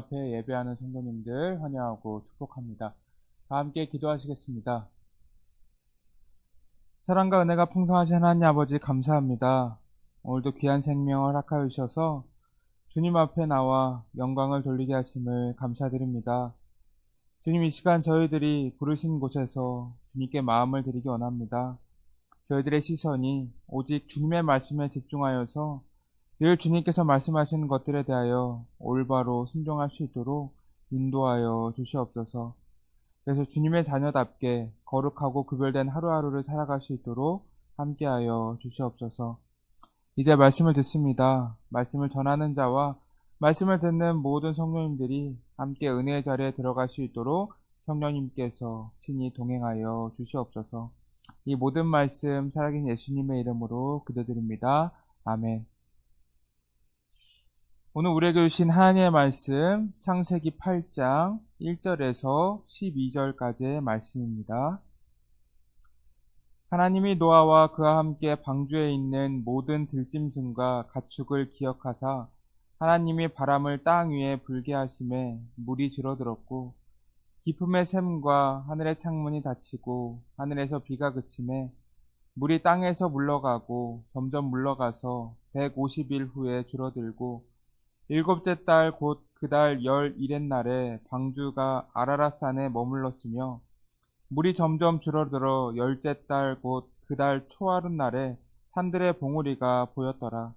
앞에 예배하는 성도님들 환영하고 축복합니다. 다 함께 기도하시겠습니다. 사랑과 은혜가 풍성하신 하나님 아버지 감사합니다. 오늘도 귀한 생명을 허락하여 주셔서 주님 앞에 나와 영광을 돌리게 하심을 감사드립니다. 주님, 이 시간 저희들이 부르신 곳에서 주님께 마음을 드리기 원합니다. 저희들의 시선이 오직 주님의 말씀에 집중하여서 늘 주님께서 말씀하시는 것들에 대하여 올바로 순종할 수 있도록 인도하여 주시옵소서. 그래서 주님의 자녀답게 거룩하고 구별된 하루하루를 살아갈 수 있도록 함께하여 주시옵소서. 이제 말씀을 듣습니다. 말씀을 전하는 자와 말씀을 듣는 모든 성도님들이 함께 은혜의 자리에 들어갈 수 있도록 성령님께서 친히 동행하여 주시옵소서. 이 모든 말씀 살아계신 예수님의 이름으로 기도드립니다. 아멘. 오늘 우리에게 주신 하나님의 말씀 창세기 8장 1절에서 12절까지의 말씀입니다. 하나님이 노아와 그와 함께 방주에 있는 모든 들짐승과 가축을 기억하사 하나님이 바람을 땅 위에 불게 하심에 물이 줄어들었고 깊음의 샘과 하늘의 창문이 닫히고 하늘에서 비가 그침에 물이 땅에서 물러가고 점점 물러가서 150일 후에 줄어들고 일곱째 달 곧 그 달 11의 날에 방주가 아라랏산에 머물렀으며 물이 점점 줄어들어 열째 달 곧 그 달 초하룻 날에 산들의 봉우리가 보였더라.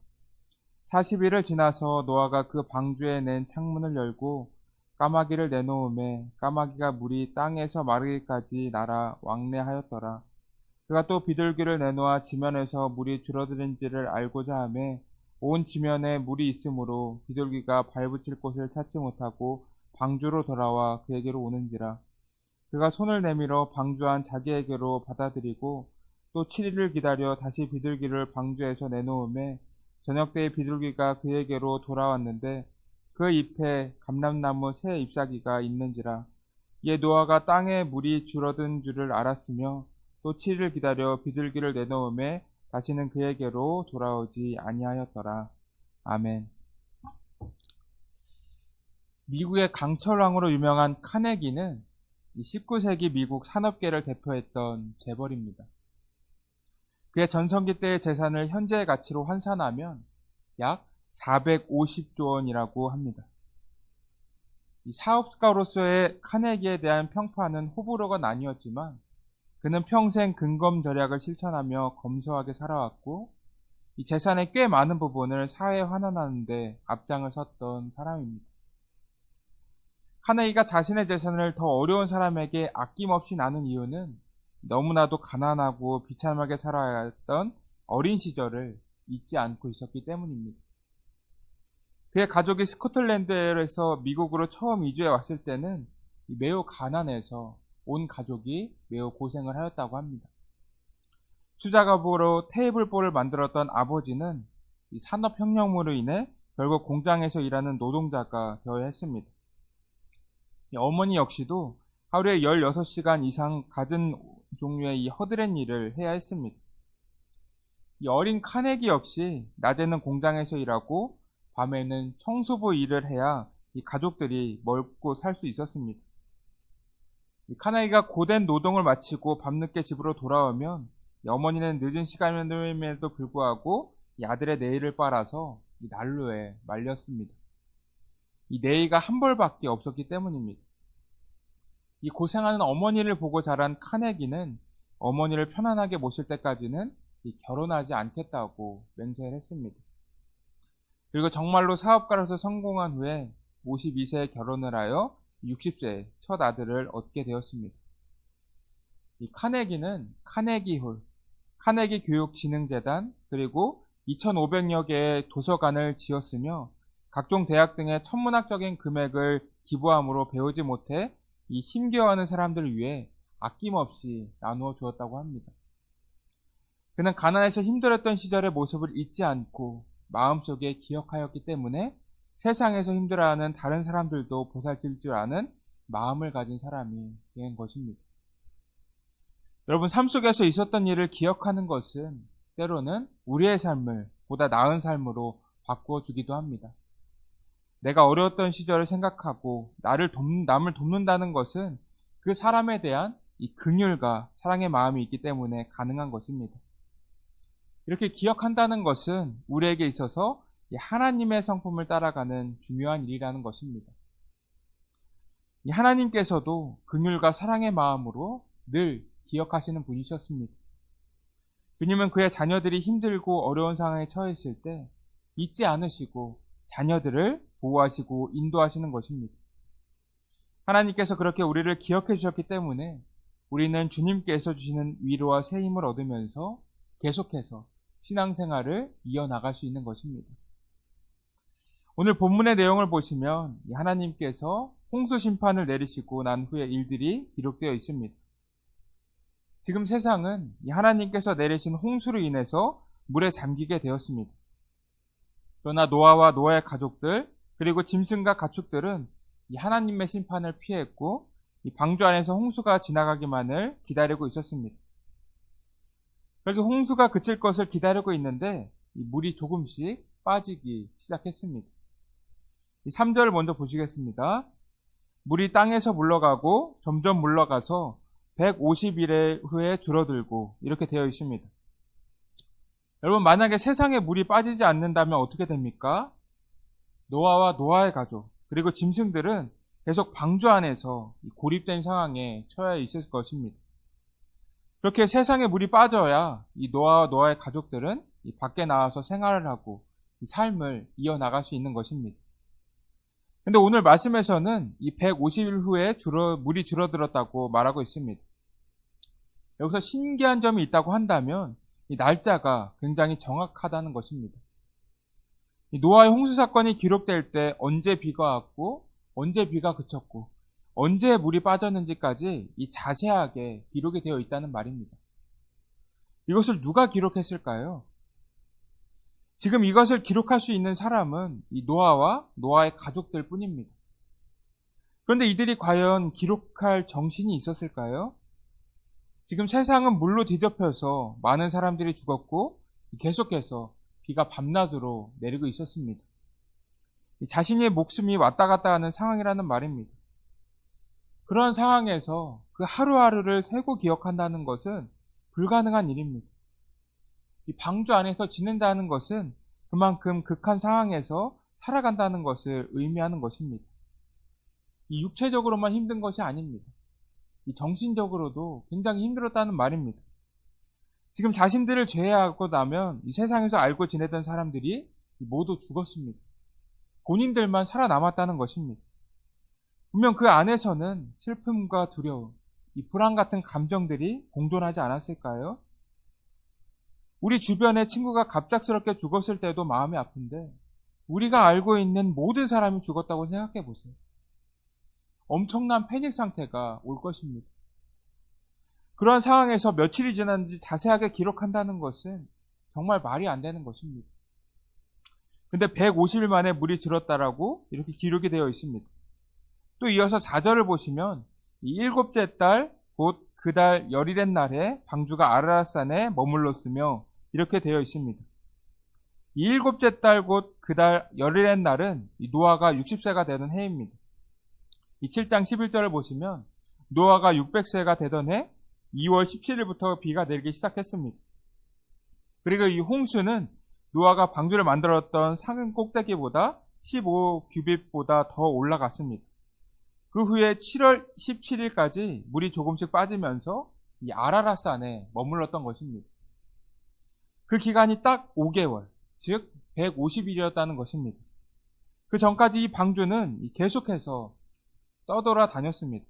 40일을 지나서 노아가 그 방주에 낸 창문을 열고 까마귀를 내놓음에 까마귀가 물이 땅에서 마르기까지 날아 왕래하였더라. 그가 또 비둘기를 내놓아 지면에서 물이 줄어드는지를 알고자 하매 온 지면에 물이 있으므로 비둘기가 발붙일 곳을 찾지 못하고 방주로 돌아와 그에게로 오는지라. 그가 손을 내밀어 방주 안 자기에게로 받아들이고 또 7일을 기다려 다시 비둘기를 방주에서 내놓음에 저녁때에 비둘기가 그에게로 돌아왔는데 그 잎에 감람나무 새 잎사귀가 있는지라. 이에 노아가 땅에 물이 줄어든 줄을 알았으며 또 7일을 기다려 비둘기를 내놓음에 다시는 그에게로 돌아오지 아니하였더라. 아멘. 미국의 강철왕으로 유명한 카네기는 19세기 미국 산업계를 대표했던 재벌입니다. 그의 전성기 때의 재산을 현재의 가치로 환산하면 약 450조 원이라고 합니다. 이 사업가로서의 카네기에 대한 평판은 호불호가 나뉘었지만 그는 평생 근검절약을 실천하며 검소하게 살아왔고 이 재산의 꽤 많은 부분을 사회에 환원하는 데 앞장을 섰던 사람입니다. 카네기가 자신의 재산을 더 어려운 사람에게 아낌없이 나눈 이유는 너무나도 가난하고 비참하게 살아야 했던 어린 시절을 잊지 않고 있었기 때문입니다. 그의 가족이 스코틀랜드에서 미국으로 처음 이주해 왔을 때는 매우 가난해서 온 가족이 매우 고생을 하였다고 합니다. 수작업으로 테이블보를 만들었던 아버지는 이 산업혁명으로 인해 결국 공장에서 일하는 노동자가 되어야 했습니다. 어머니 역시도 하루에 16시간 이상 갖은 종류의 이 허드렛 일을 해야 했습니다. 이 어린 카네기 역시 낮에는 공장에서 일하고 밤에는 청소부 일을 해야 이 가족들이 먹고 살 수 있었습니다. 카네기가 고된 노동을 마치고 밤늦게 집으로 돌아오면 어머니는 늦은 시간임에도 불구하고 이 아들의 네일을 빨아서 이 난로에 말렸습니다. 이 네이가 한 벌밖에 없었기 때문입니다. 이 고생하는 어머니를 보고 자란 카네기는 어머니를 편안하게 모실 때까지는 결혼하지 않겠다고 맹세를 했습니다. 그리고 정말로 사업가로서 성공한 후에 52세에 결혼을 하여 60세에 첫 아들을 얻게 되었습니다. 이 카네기는 카네기홀, 카네기 교육진흥재단, 그리고 2,500여 개의 도서관을 지었으며 각종 대학 등의 천문학적인 금액을 기부함으로 배우지 못해 이 힘겨워하는 사람들을 위해 아낌없이 나누어 주었다고 합니다. 그는 가난해서 힘들었던 시절의 모습을 잊지 않고 마음속에 기억하였기 때문에 세상에서 힘들어하는 다른 사람들도 보살필 줄 아는 마음을 가진 사람이 된 것입니다. 여러분, 삶 속에서 있었던 일을 기억하는 것은 때로는 우리의 삶을 보다 나은 삶으로 바꾸어 주기도 합니다. 내가 어려웠던 시절을 생각하고 남을 돕는다는 것은 그 사람에 대한 이 긍휼과 사랑의 마음이 있기 때문에 가능한 것입니다. 이렇게 기억한다는 것은 우리에게 있어서 하나님의 성품을 따라가는 중요한 일이라는 것입니다. 이 하나님께서도 긍휼과 사랑의 마음으로 늘 기억하시는 분이셨습니다. 주님은 그의 자녀들이 힘들고 어려운 상황에 처했을 때 잊지 않으시고 자녀들을 보호하시고 인도하시는 것입니다. 하나님께서 그렇게 우리를 기억해 주셨기 때문에 우리는 주님께서 주시는 위로와 새 힘을 얻으면서 계속해서 신앙생활을 이어나갈 수 있는 것입니다. 오늘 본문의 내용을 보시면 하나님께서 홍수 심판을 내리시고 난 후의 일들이 기록되어 있습니다. 지금 세상은 하나님께서 내리신 홍수로 인해서 물에 잠기게 되었습니다. 그러나 노아와 노아의 가족들 그리고 짐승과 가축들은 이 하나님의 심판을 피했고 이 방주 안에서 홍수가 지나가기만을 기다리고 있었습니다. 그렇게 홍수가 그칠 것을 기다리고 있는데 이 물이 조금씩 빠지기 시작했습니다. 이 3절을 먼저 보시겠습니다. 물이 땅에서 물러가고 점점 물러가서 150일 후에 줄어들고 이렇게 되어 있습니다. 여러분, 만약에 세상에 물이 빠지지 않는다면 어떻게 됩니까? 노아와 노아의 가족 그리고 짐승들은 계속 방주 안에서 고립된 상황에 처해 있을 것입니다. 그렇게 세상에 물이 빠져야 이 노아와 노아의 가족들은 이 밖에 나와서 생활을 하고 이 삶을 이어나갈 수 있는 것입니다. 근데 오늘 말씀에서는 이 150일 후에 물이 줄어들었다고 말하고 있습니다. 여기서 신기한 점이 있다고 한다면 이 날짜가 굉장히 정확하다는 것입니다. 이 노아의 홍수 사건이 기록될 때 언제 비가 왔고 언제 비가 그쳤고 언제 물이 빠졌는지까지 이 자세하게 기록이 되어 있다는 말입니다. 이것을 누가 기록했을까요? 지금 이것을 기록할 수 있는 사람은 이 노아와 노아의 가족들 뿐입니다. 그런데 이들이 과연 기록할 정신이 있었을까요? 지금 세상은 물로 뒤덮여서 많은 사람들이 죽었고 계속해서 비가 밤낮으로 내리고 있었습니다. 자신의 목숨이 왔다 갔다 하는 상황이라는 말입니다. 그런 상황에서 그 하루하루를 세고 기억한다는 것은 불가능한 일입니다. 이 방주 안에서 지낸다는 것은 그만큼 극한 상황에서 살아간다는 것을 의미하는 것입니다. 이 육체적으로만 힘든 것이 아닙니다. 이 정신적으로도 굉장히 힘들었다는 말입니다. 지금 자신들을 제외하고 나면 이 세상에서 알고 지내던 사람들이 모두 죽었습니다. 본인들만 살아남았다는 것입니다. 분명 그 안에서는 슬픔과 두려움, 이 불안 같은 감정들이 공존하지 않았을까요? 우리 주변에 친구가 갑작스럽게 죽었을 때도 마음이 아픈데 우리가 알고 있는 모든 사람이 죽었다고 생각해 보세요. 엄청난 패닉 상태가 올 것입니다. 그런 상황에서 며칠이 지났는지 자세하게 기록한다는 것은 정말 말이 안 되는 것입니다. 근데 150일 만에 물이 줄었다라고 이렇게 기록이 되어 있습니다. 또 이어서 4절을 보시면 이 일곱째 달 곧 그 달 열일의 날에 방주가 아라랏산에 머물렀으며 이렇게 되어 있습니다. 이 일곱째 달 곧 그 달 열일의 날은 이 노아가 60세가 되던 해입니다. 이 7장 11절을 보시면 노아가 600세가 되던 해 2월 17일부터 비가 내리기 시작했습니다. 그리고 이 홍수는 노아가 방주를 만들었던 산 꼭대기보다 15규빗보다 더 올라갔습니다. 그 후에 7월 17일까지 물이 조금씩 빠지면서 이 아라랏산에 머물렀던 것입니다. 그 기간이 딱 5개월, 즉 150일이었다는 것입니다. 그 전까지 이 방주는 계속해서 떠돌아 다녔습니다.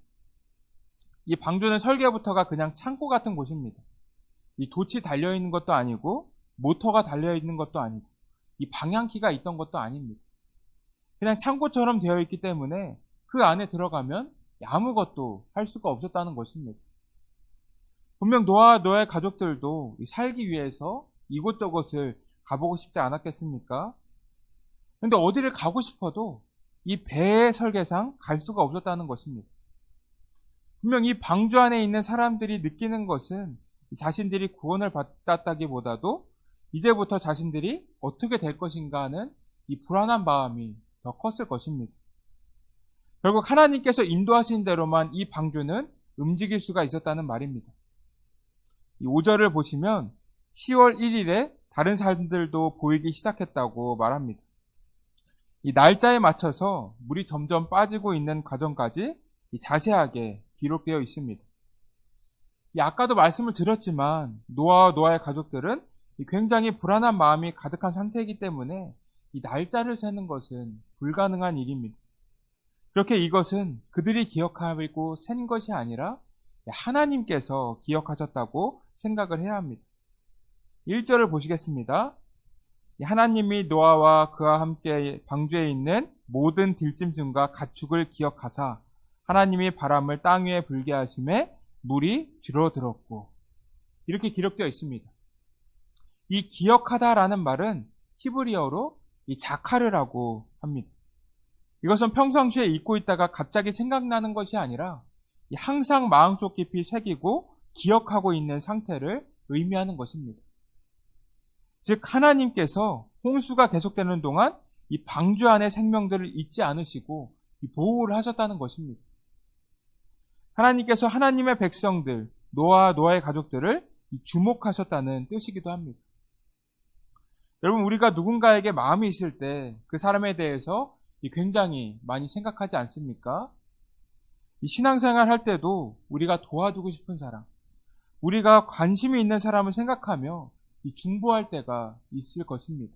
이 방주는 설계부터가 그냥 창고 같은 곳입니다. 이 돛이 달려있는 것도 아니고 모터가 달려있는 것도 아니고 이 방향키가 있던 것도 아닙니다. 그냥 창고처럼 되어 있기 때문에 그 안에 들어가면 아무것도 할 수가 없었다는 것입니다. 분명 노아와 노아의 가족들도 살기 위해서 이곳저곳을 가보고 싶지 않았겠습니까? 그런데 어디를 가고 싶어도 이 배의 설계상 갈 수가 없었다는 것입니다. 분명 이 방주 안에 있는 사람들이 느끼는 것은 자신들이 구원을 받았다기보다도 이제부터 자신들이 어떻게 될 것인가 하는 이 불안한 마음이 더 컸을 것입니다. 결국 하나님께서 인도하신 대로만 이 방주는 움직일 수가 있었다는 말입니다. 이 5절을 보시면 10월 1일에 다른 사람들도 보이기 시작했다고 말합니다. 이 날짜에 맞춰서 물이 점점 빠지고 있는 과정까지 자세하게 기록되어 있습니다. 아까도 말씀을 드렸지만 노아와 노아의 가족들은 굉장히 불안한 마음이 가득한 상태이기 때문에 이 날짜를 세는 것은 불가능한 일입니다. 그렇게 이것은 그들이 기억하고 센 것이 아니라 하나님께서 기억하셨다고 생각을 해야 합니다. 1절을 보시겠습니다. 하나님이 노아와 그와 함께 방주에 있는 모든 들짐승과 가축을 기억하사 하나님이 바람을 땅 위에 불게 하심에 물이 줄어들었고, 이렇게 기록되어 있습니다. 이 기억하다라는 말은 히브리어로 이 자카르라고 합니다. 이것은 평상시에 잊고 있다가 갑자기 생각나는 것이 아니라 항상 마음속 깊이 새기고 기억하고 있는 상태를 의미하는 것입니다. 즉 하나님께서 홍수가 계속되는 동안 이 방주 안의 생명들을 잊지 않으시고 보호를 하셨다는 것입니다. 하나님께서 하나님의 백성들, 노아와 노아의 가족들을 주목하셨다는 뜻이기도 합니다. 여러분, 우리가 누군가에게 마음이 있을 때 그 사람에 대해서 굉장히 많이 생각하지 않습니까? 이 신앙생활 할 때도 우리가 도와주고 싶은 사람, 우리가 관심이 있는 사람을 생각하며 중보할 때가 있을 것입니다.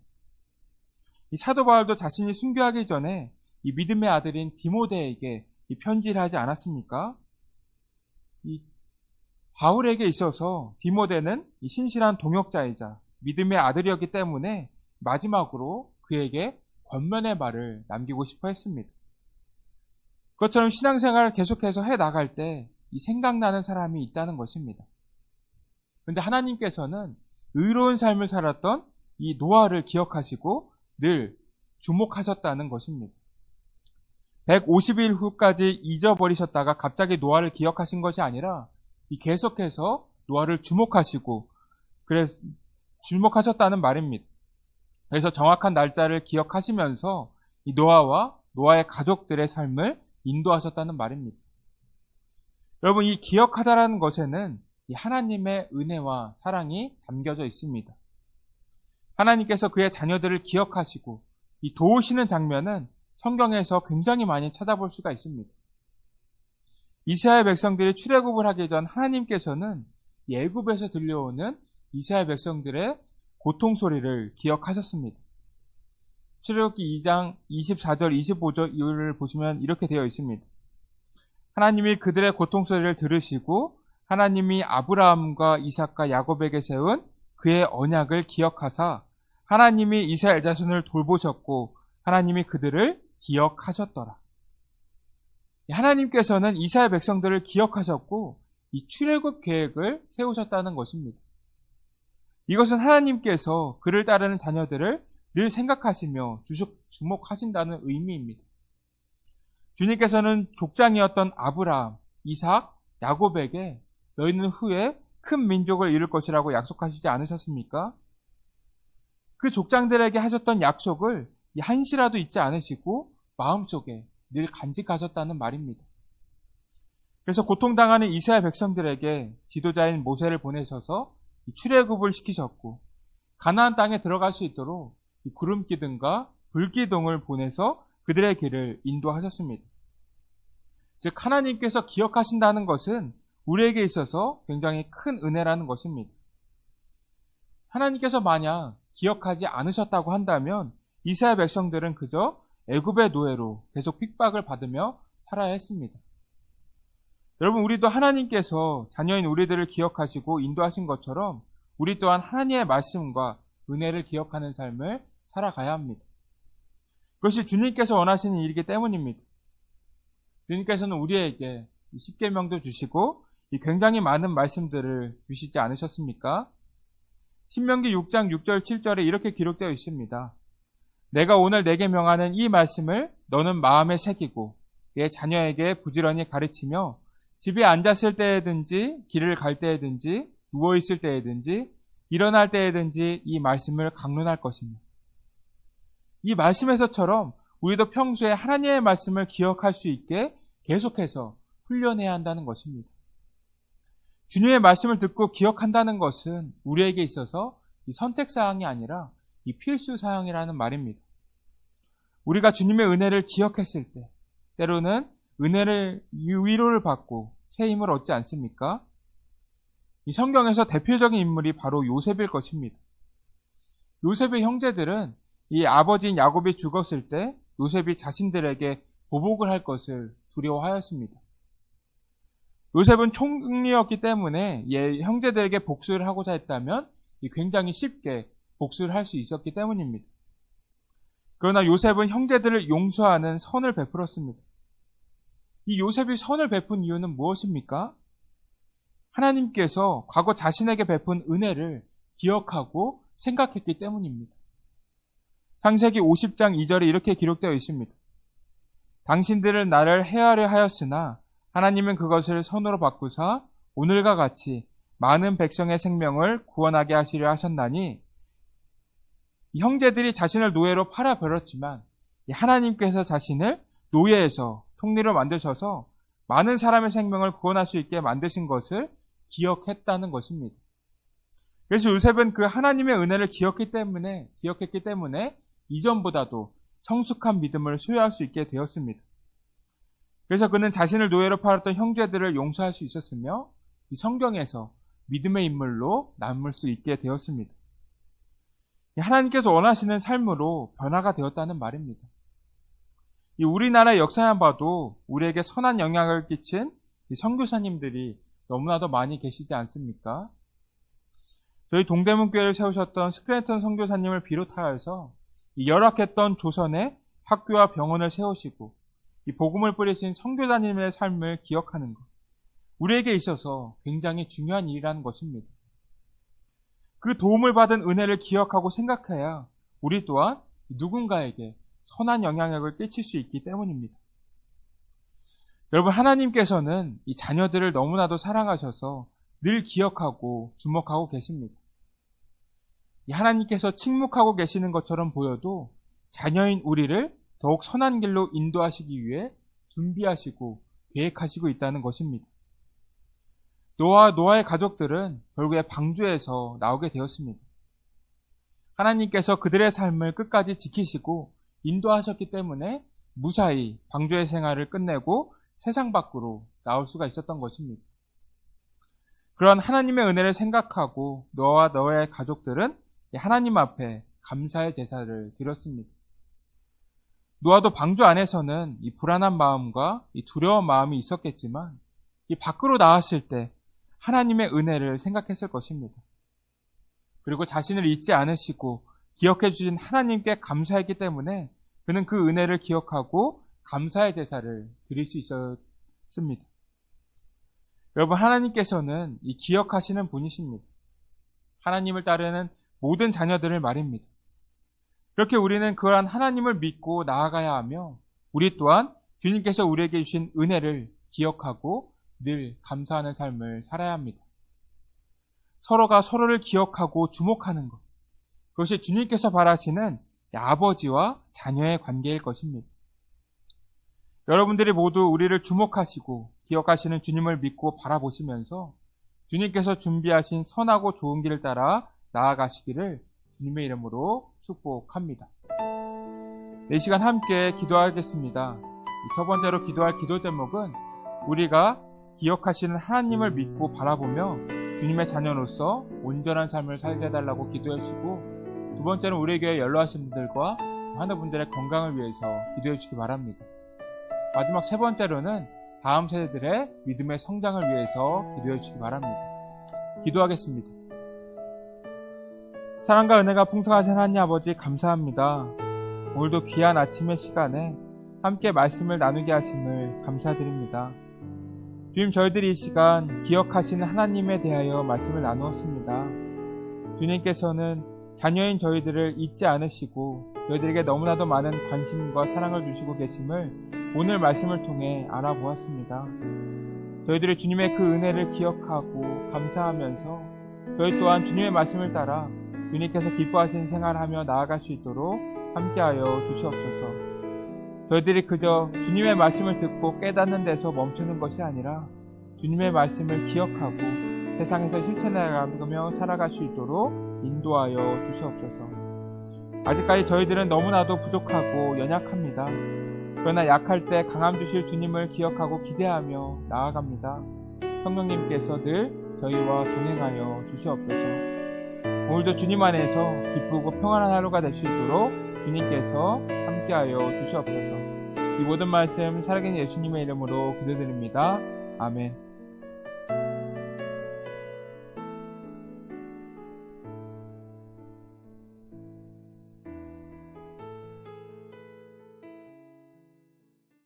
이 사도 바울도 자신이 순교하기 전에 이 믿음의 아들인 디모데에게 이 편지를 하지 않았습니까? 이 바울에게 있어서 디모데는 이 신실한 동역자이자 믿음의 아들이었기 때문에 마지막으로 그에게 권면의 말을 남기고 싶어 했습니다. 그것처럼 신앙생활을 계속해서 해 나갈 때 이 생각나는 사람이 있다는 것입니다. 그런데 하나님께서는 의로운 삶을 살았던 이 노아를 기억하시고 늘 주목하셨다는 것입니다. 150일 후까지 잊어버리셨다가 갑자기 노아를 기억하신 것이 아니라 계속해서 노아를 주목하시고 주목하셨다는 말입니다. 그래서 정확한 날짜를 기억하시면서 이 노아와 노아의 가족들의 삶을 인도하셨다는 말입니다. 여러분, 이 기억하다라는 것에는 이 하나님의 은혜와 사랑이 담겨져 있습니다. 하나님께서 그의 자녀들을 기억하시고 이 도우시는 장면은 성경에서 굉장히 많이 찾아볼 수가 있습니다. 이스라엘 백성들이 출애굽을 하기 전 하나님께서는 애굽에서 들려오는 이스라엘 백성들의 고통 소리를 기억하셨습니다. 출애굽기 2장 24절 25절을 보시면 이렇게 되어 있습니다. 하나님이 그들의 고통 소리를 들으시고 하나님이 아브라함과 이삭과 야곱에게 세운 그의 언약을 기억하사 하나님이 이스라엘 자손을 돌보셨고 하나님이 그들을 기억하셨더라. 하나님께서는 이스라엘 백성들을 기억하셨고 이 출애굽 계획을 세우셨다는 것입니다. 이것은 하나님께서 그를 따르는 자녀들을 늘 생각하시며 주목하신다는 의미입니다. 주님께서는 족장이었던 아브라함, 이삭, 야곱에게 너희는 후에 큰 민족을 이룰 것이라고 약속하시지 않으셨습니까? 그 족장들에게 하셨던 약속을 한시라도 잊지 않으시고 마음속에 늘 간직하셨다는 말입니다. 그래서 고통당하는 이스라엘 백성들에게 지도자인 모세를 보내셔서 출애굽을 시키셨고 가나안 땅에 들어갈 수 있도록 구름기둥과 불기둥을 보내서 그들의 길을 인도하셨습니다. 즉 하나님께서 기억하신다는 것은 우리에게 있어서 굉장히 큰 은혜라는 것입니다. 하나님께서 만약 기억하지 않으셨다고 한다면 이스라엘 백성들은 그저 애굽의 노예로 계속 핍박을 받으며 살아야 했습니다. 여러분, 우리도 하나님께서 자녀인 우리들을 기억하시고 인도하신 것처럼 우리 또한 하나님의 말씀과 은혜를 기억하는 삶을 살아가야 합니다. 그것이 주님께서 원하시는 일이기 때문입니다. 주님께서는 우리에게 십계명도 주시고 굉장히 많은 말씀들을 주시지 않으셨습니까? 신명기 6장 6절 7절에 이렇게 기록되어 있습니다. 내가 오늘 내게 명하는 이 말씀을 너는 마음에 새기고 내 자녀에게 부지런히 가르치며 집에 앉았을 때에든지 길을 갈 때에든지 누워있을 때에든지 일어날 때에든지 이 말씀을 강론할 것이며, 이 말씀에서처럼 우리도 평소에 하나님의 말씀을 기억할 수 있게 계속해서 훈련해야 한다는 것입니다. 주님의 말씀을 듣고 기억한다는 것은 우리에게 있어서 이 선택사항이 아니라 이 필수사항이라는 말입니다. 우리가 주님의 은혜를 기억했을 때 때로는 은혜를 위로를 받고 새 힘을 얻지 않습니까? 이 성경에서 대표적인 인물이 바로 요셉일 것입니다. 요셉의 형제들은 이 아버지인 야곱이 죽었을 때 요셉이 자신들에게 보복을 할 것을 두려워하였습니다. 요셉은 총리였기 때문에 형제들에게 복수를 하고자 했다면 굉장히 쉽게 복수를 할 수 있었기 때문입니다. 그러나 요셉은 형제들을 용서하는 선을 베풀었습니다. 이 요셉이 선을 베푼 이유는 무엇입니까? 하나님께서 과거 자신에게 베푼 은혜를 기억하고 생각했기 때문입니다. 창세기 50장 2절에 이렇게 기록되어 있습니다. 당신들을 나를 해하려 하였으나 하나님은 그것을 선으로 바꾸사 오늘과 같이 많은 백성의 생명을 구원하게 하시려 하셨나니, 이 형제들이 자신을 노예로 팔아버렸지만 하나님께서 자신을 노예에서 총리로 만드셔서 많은 사람의 생명을 구원할 수 있게 만드신 것을 기억했다는 것입니다. 그래서 요셉은 그 하나님의 은혜를 기억했기 때문에 이전보다도 성숙한 믿음을 소유할 수 있게 되었습니다. 그래서 그는 자신을 노예로 팔았던 형제들을 용서할 수 있었으며 이 성경에서 믿음의 인물로 남을 수 있게 되었습니다. 하나님께서 원하시는 삶으로 변화가 되었다는 말입니다. 이 우리나라의 역사만 봐도 우리에게 선한 영향을 끼친 이 선교사님들이 너무나도 많이 계시지 않습니까? 저희 동대문 교회를 세우셨던 스크랜턴 선교사님을 비롯하여서 이 열악했던 조선에 학교와 병원을 세우시고 이 복음을 뿌리신 선교사님의 삶을 기억하는 것, 우리에게 있어서 굉장히 중요한 일이라는 것입니다. 그 도움을 받은 은혜를 기억하고 생각해야 우리 또한 누군가에게 선한 영향력을 끼칠 수 있기 때문입니다. 여러분, 하나님께서는 이 자녀들을 너무나도 사랑하셔서 늘 기억하고 주목하고 계십니다. 하나님께서 침묵하고 계시는 것처럼 보여도 자녀인 우리를 더욱 선한 길로 인도하시기 위해 준비하시고 계획하시고 있다는 것입니다. 노아의 가족들은 결국에 방주에서 나오게 되었습니다. 하나님께서 그들의 삶을 끝까지 지키시고 인도하셨기 때문에 무사히 방주의 생활을 끝내고 세상 밖으로 나올 수가 있었던 것입니다. 그런 하나님의 은혜를 생각하고 너와 너의 가족들은 하나님 앞에 감사의 제사를 드렸습니다. 노아도 방주 안에서는 이 불안한 마음과 이 두려운 마음이 있었겠지만 이 밖으로 나왔을 때 하나님의 은혜를 생각했을 것입니다. 그리고 자신을 잊지 않으시고 기억해 주신 하나님께 감사했기 때문에 그는 그 은혜를 기억하고 감사의 제사를 드릴 수 있었습니다. 여러분, 하나님께서는 이 기억하시는 분이십니다. 하나님을 따르는 모든 자녀들을 말입니다. 그렇게 우리는 그러한 하나님을 믿고 나아가야 하며 우리 또한 주님께서 우리에게 주신 은혜를 기억하고 늘 감사하는 삶을 살아야 합니다. 서로가 서로를 기억하고 주목하는 것, 그것이 주님께서 바라시는 아버지와 자녀의 관계일 것입니다. 여러분들이 모두 우리를 주목하시고 기억하시는 주님을 믿고 바라보시면서 주님께서 준비하신 선하고 좋은 길을 따라 나아가시기를 주님의 이름으로 축복합니다. 이 시간 함께 기도하겠습니다. 첫 번째로 기도할 기도 제목은 우리가 기억하시는 하나님을 믿고 바라보며 주님의 자녀로서 온전한 삶을 살게 해달라고 기도해 주시고, 두 번째는 우리 교회 연로하신 분들과 하는 분들의 건강을 위해서 기도해 주시기 바랍니다. 마지막 세 번째로는 다음 세대들의 믿음의 성장을 위해서 기도해 주시기 바랍니다. 기도하겠습니다. 사랑과 은혜가 풍성하신 하나님 아버지, 감사합니다. 오늘도 귀한 아침의 시간에 함께 말씀을 나누게 하심을 감사드립니다. 주님, 저희들이 이 시간 기억하시는 하나님에 대하여 말씀을 나누었습니다. 주님께서는 자녀인 저희들을 잊지 않으시고 저희들에게 너무나도 많은 관심과 사랑을 주시고 계심을 오늘 말씀을 통해 알아보았습니다. 저희들이 주님의 그 은혜를 기억하고 감사하면서 저희 또한 주님의 말씀을 따라 주님께서 기뻐하신 생활을 하며 나아갈 수 있도록 함께하여 주시옵소서. 저희들이 그저 주님의 말씀을 듣고 깨닫는 데서 멈추는 것이 아니라 주님의 말씀을 기억하고 세상에서 실천해가며 살아갈 수 있도록 인도하여 주시옵소서. 아직까지 저희들은 너무나도 부족하고 연약합니다. 그러나 약할 때 강함 주실 주님을 기억하고 기대하며 나아갑니다. 성령님께서 늘 저희와 동행하여 주시옵소서. 오늘도 주님 안에서 기쁘고 평안한 하루가 될 수 있도록 주님께서 함께하여 주시옵소서. 이 모든 말씀 살아계신 예수님의 이름으로 기도드립니다. 아멘.